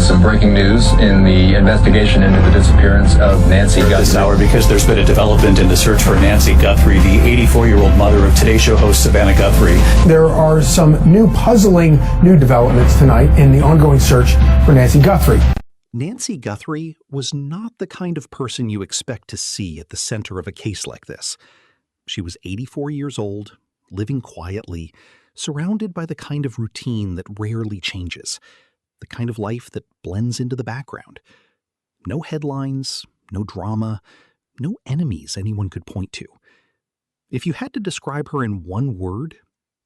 some breaking news in the investigation into the disappearance of Nancy Guthrie. This hour, because there's been a development in the search for Nancy Guthrie, the 84-year-old mother of Today Show host Savannah Guthrie. There are some puzzling new developments tonight in the ongoing search for Nancy Guthrie. Nancy Guthrie was not the kind of person you expect to see at the center of a case like this. She was 84 years old, living quietly, surrounded by the kind of routine that rarely changes, the kind of life that blends into the background. No headlines, no drama, no enemies anyone could point to. If you had to describe her in one word,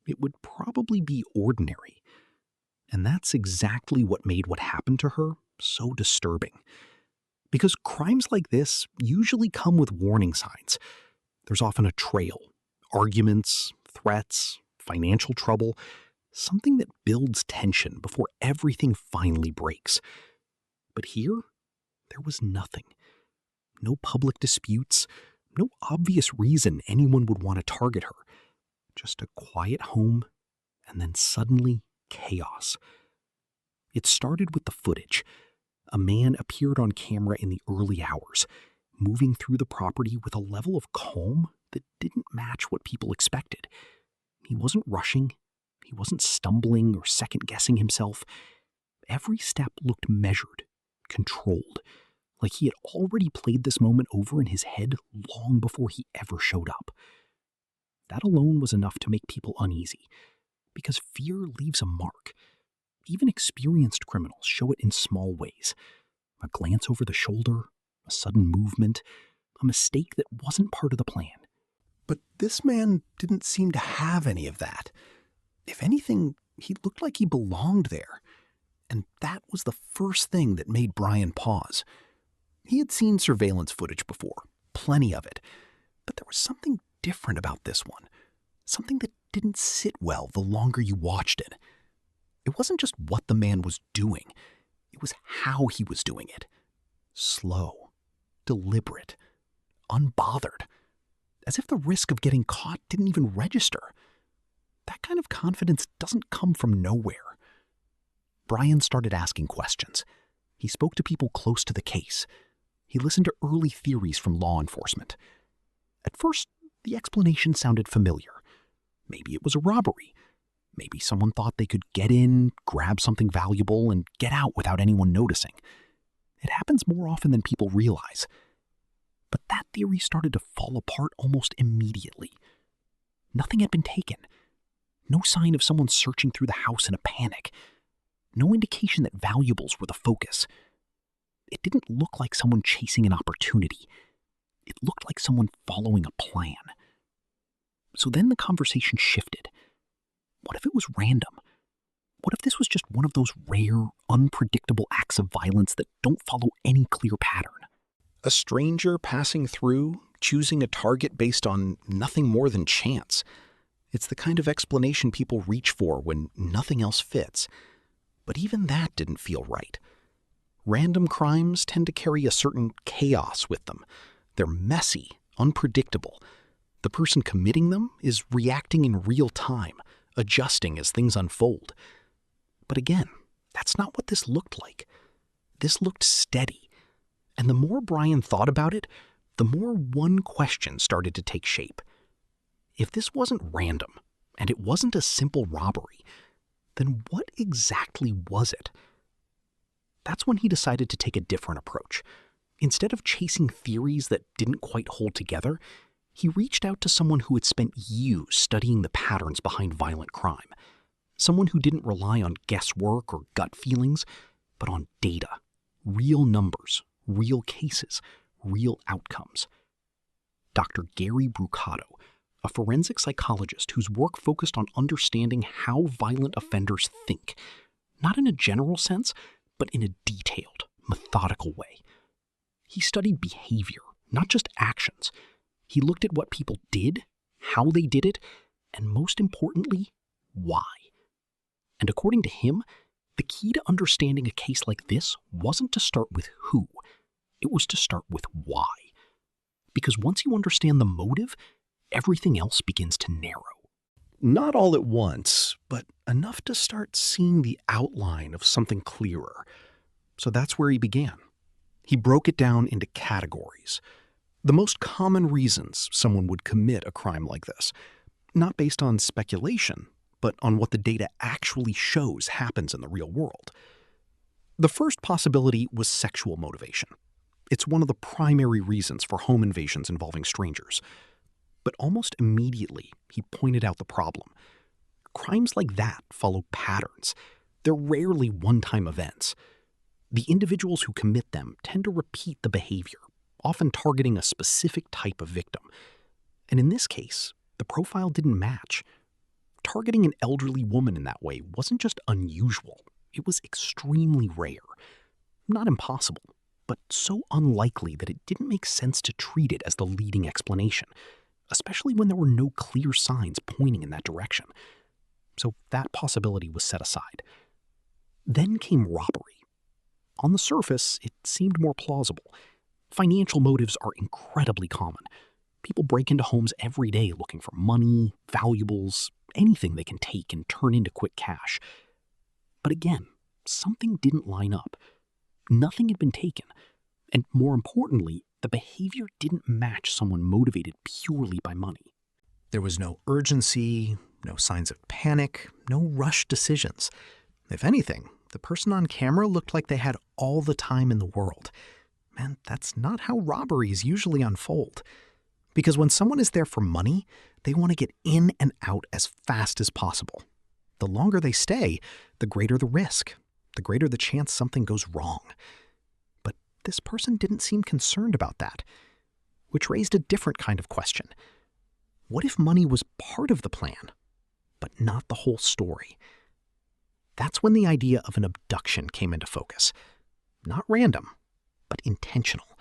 it would probably be ordinary. And that's exactly what made what happened to her so disturbing. Because crimes like this usually come with warning signs. There's often a trail, arguments, threats, financial trouble, something that builds tension before everything finally breaks. But here, there was nothing. No public disputes, no obvious reason anyone would want to target her. Just a quiet home, and then suddenly chaos. It started with the footage. A man appeared on camera in the early hours, moving through the property with a level of calm that didn't match what people expected. He wasn't rushing. He wasn't stumbling or second-guessing himself. Every step looked measured, controlled, like he had already played this moment over in his head long before he ever showed up. That alone was enough to make people uneasy, because fear leaves a mark. Even experienced criminals show it in small ways. A glance over the shoulder, a sudden movement, a mistake that wasn't part of the plan. But this man didn't seem to have any of that. If anything, he looked like he belonged there. And that was the first thing that made Brian pause. He had seen surveillance footage before, plenty of it. But there was something different about this one. Something that didn't sit well the longer you watched it. It wasn't just what the man was doing. It was how he was doing it. Slow, deliberate, unbothered. As if the risk of getting caught didn't even register. That kind of confidence doesn't come from nowhere. Brian started asking questions. He spoke to people close to the case. He listened to early theories from law enforcement. At first, the explanation sounded familiar. Maybe it was a robbery. Maybe someone thought they could get in, grab something valuable, and get out without anyone noticing. It happens more often than people realize. But that theory started to fall apart almost immediately. Nothing had been taken. No sign of someone searching through the house in a panic. No indication that valuables were the focus. It didn't look like someone chasing an opportunity. It looked like someone following a plan. So then the conversation shifted. What if it was random? What if this was just one of those rare, unpredictable acts of violence that don't follow any clear pattern? A stranger passing through, choosing a target based on nothing more than chance. It's the kind of explanation people reach for when nothing else fits. But even that didn't feel right. Random crimes tend to carry a certain chaos with them. They're messy, unpredictable. The person committing them is reacting in real time, adjusting as things unfold. But again, that's not what this looked like. This looked steady. And the more Brian thought about it, the more one question started to take shape. If this wasn't random, and it wasn't a simple robbery, then what exactly was it? That's when he decided to take a different approach. Instead of chasing theories that didn't quite hold together, he reached out to someone who had spent years studying the patterns behind violent crime. Someone who didn't rely on guesswork or gut feelings, but on data, real numbers, real cases, real outcomes. Dr. Gary Brucato, a forensic psychologist whose work focused on understanding how violent offenders think, not in a general sense, but in a detailed, methodical way. He studied behavior, not just actions. He looked at what people did, how they did it, and most importantly, why. And according to him, the key to understanding a case like this wasn't to start with who, it was to start with why. Because once you understand the motive, everything else begins to narrow. Not all at once, but enough to start seeing the outline of something clearer. So that's where he began. He broke it down into categories. The most common reasons someone would commit a crime like this, not based on speculation, but on what the data actually shows happens in the real world. The first possibility was sexual motivation. It's one of the primary reasons for home invasions involving strangers. But almost immediately, he pointed out the problem. Crimes like that follow patterns. They're rarely one-time events. The individuals who commit them tend to repeat the behavior, often targeting a specific type of victim. And in this case, the profile didn't match. Targeting an elderly woman in that way wasn't just unusual, it was extremely rare. Not impossible, but so unlikely that it didn't make sense to treat it as the leading explanation, especially when there were no clear signs pointing in that direction. So that possibility was set aside. Then came robbery. On the surface, it seemed more plausible. Financial motives are incredibly common. People break into homes every day looking for money, valuables, anything they can take and turn into quick cash. But again, something didn't line up. Nothing had been taken. And more importantly, the behavior didn't match someone motivated purely by money. There was no urgency, no signs of panic, no rushed decisions. If anything, the person on camera looked like they had all the time in the world. And that's not how robberies usually unfold. Because when someone is there for money, they want to get in and out as fast as possible. The longer they stay, the greater the risk, the greater the chance something goes wrong. But this person didn't seem concerned about that, which raised a different kind of question. What if money was part of the plan, but not the whole story? That's when the idea of an abduction came into focus. Not random, but intentional.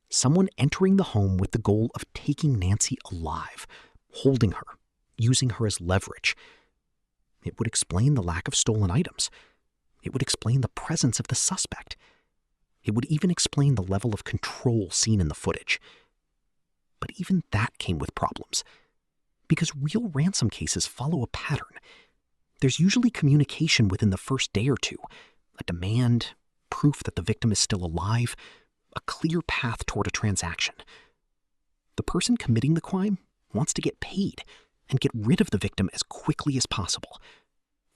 Someone entering the home with the goal of taking Nancy alive, holding her, using her as leverage. It would explain the lack of stolen items. It would explain the presence of the suspect. It would even explain the level of control seen in the footage. But even that came with problems. Because real ransom cases follow a pattern. There's usually communication within the first day or two, a demand, proof that the victim is still alive, a clear path toward a transaction. The person committing the crime wants to get paid and get rid of the victim as quickly as possible.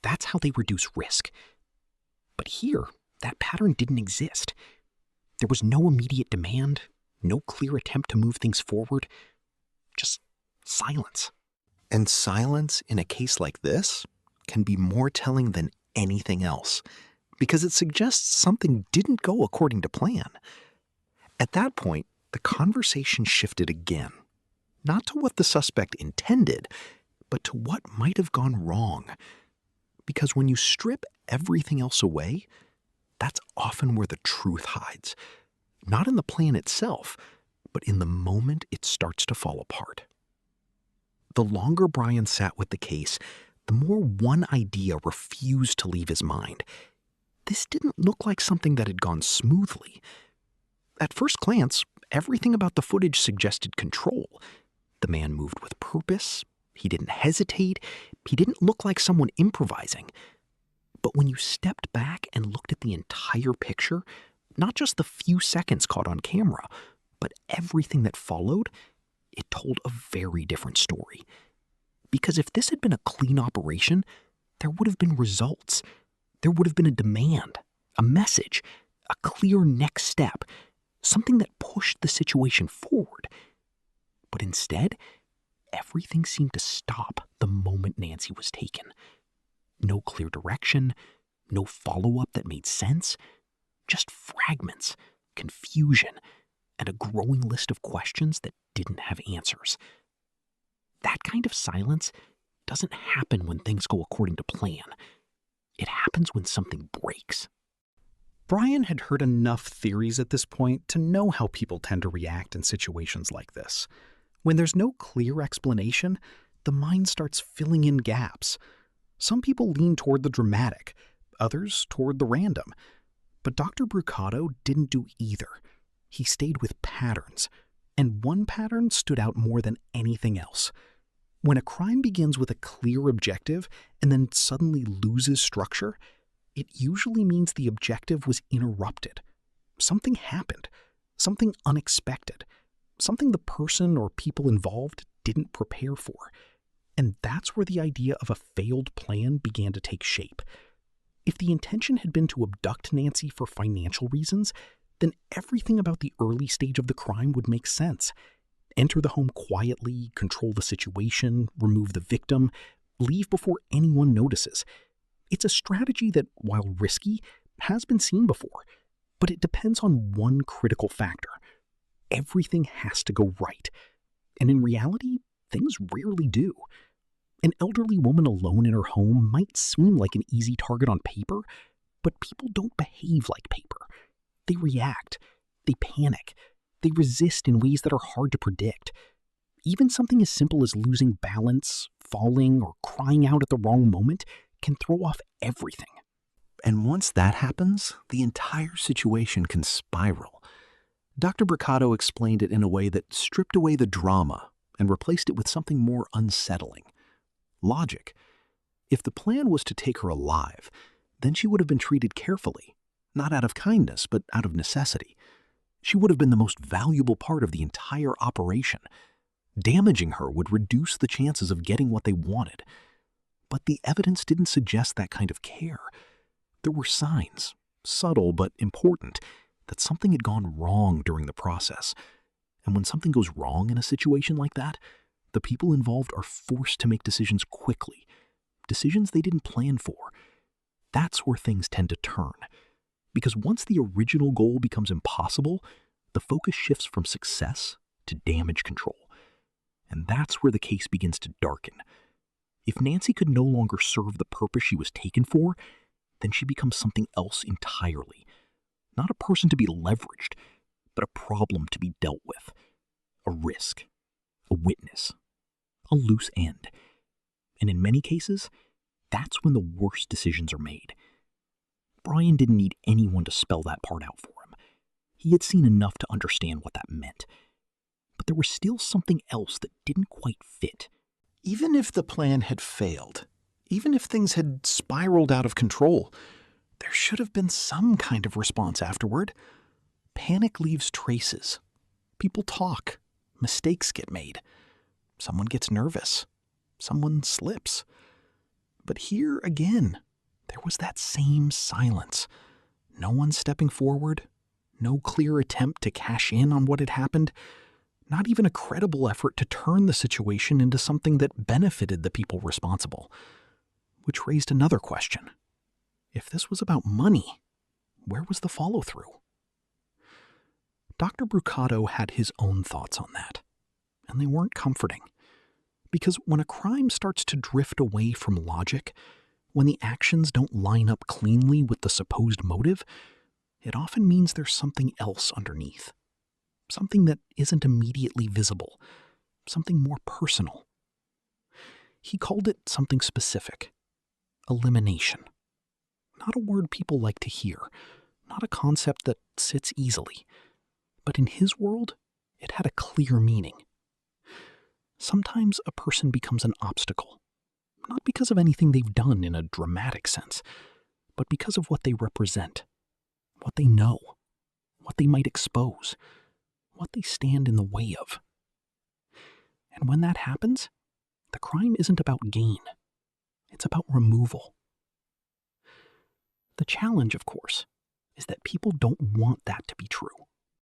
That's how they reduce risk. But here, that pattern didn't exist. There was no immediate demand, no clear attempt to move things forward, just silence. And silence in a case like this can be more telling than anything else, because it suggests something didn't go according to plan. At that point, the conversation shifted again, not to what the suspect intended, but to what might have gone wrong. Because when you strip everything else away, that's often where the truth hides. Not in the plan itself, but in the moment it starts to fall apart. The longer Brian sat with the case, the more one idea refused to leave his mind. This didn't look like something that had gone smoothly. At first glance, everything about the footage suggested control. The man moved with purpose. He didn't hesitate. He didn't look like someone improvising. But when you stepped back and looked at the entire picture, not just the few seconds caught on camera, but everything that followed, it told a very different story. Because if this had been a clean operation, there would have been results. There would have been a demand, a message, a clear next step, something that pushed the situation forward. But instead, everything seemed to stop the moment Nancy was taken. No clear direction, no follow-up that made sense, just fragments, confusion, and a growing list of questions that didn't have answers. That kind of silence doesn't happen when things go according to plan. It happens when something breaks. Brian had heard enough theories at this point to know how people tend to react in situations like this. When there's no clear explanation, the mind starts filling in gaps. Some people lean toward the dramatic, others toward the random. But Dr. Brucato didn't do either. He stayed with patterns, and one pattern stood out more than anything else. When a crime begins with a clear objective and then suddenly loses structure, it usually means the objective was interrupted. Something happened, something unexpected, something the person or people involved didn't prepare for. And that's where the idea of a failed plan began to take shape. If the intention had been to abduct Nancy for financial reasons, then everything about the early stage of the crime would make sense. Enter the home quietly, control the situation, remove the victim, leave before anyone notices. It's a strategy that, while risky, has been seen before, but it depends on one critical factor. Everything has to go right. And in reality, things rarely do. An elderly woman alone in her home might seem like an easy target on paper, but people don't behave like paper. They react, they panic, they resist in ways that are hard to predict. Even something as simple as losing balance, falling, or crying out at the wrong moment can throw off everything. And once that happens, the entire situation can spiral. Dr. Bricado explained it in a way that stripped away the drama and replaced it with something more unsettling. Logic. If the plan was to take her alive, then she would have been treated carefully, not out of kindness, but out of necessity. She would have been the most valuable part of the entire operation. Damaging her would reduce the chances of getting what they wanted. But the evidence didn't suggest that kind of care. There were signs, subtle but important, that something had gone wrong during the process. And when something goes wrong in a situation like that, the people involved are forced to make decisions quickly, decisions they didn't plan for. That's where things tend to turn. Because once the original goal becomes impossible, the focus shifts from success to damage control. And that's where the case begins to darken. If Nancy could no longer serve the purpose she was taken for, then she becomes something else entirely. Not a person to be leveraged, but a problem to be dealt with. A risk, a witness, a loose end. And in many cases, that's when the worst decisions are made. Brian didn't need anyone to spell that part out for him. He had seen enough to understand what that meant. But there was still something else that didn't quite fit. Even if the plan had failed, even if things had spiraled out of control, there should have been some kind of response afterward. Panic leaves traces. People talk. Mistakes get made. Someone gets nervous. Someone slips. But here again, there was that same silence. No one stepping forward. No clear attempt to cash in on what had happened. Not even a credible effort to turn the situation into something that benefited the people responsible. Which raised another question. If this was about money, where was the follow-through? Dr. Bricado had his own thoughts on that, and they weren't comforting. Because when a crime starts to drift away from logic, when the actions don't line up cleanly with the supposed motive, it often means there's something else underneath. Something that isn't immediately visible. Something more personal. He called it something specific. Elimination. Not a word people like to hear. Not a concept that sits easily. But in his world, it had a clear meaning. Sometimes a person becomes an obstacle. Not because of anything they've done in a dramatic sense, but because of what they represent. What they know. What they might expose. What they stand in the way of. And when that happens, the crime isn't about gain. It's about removal. The challenge, of course, is that people don't want that to be true.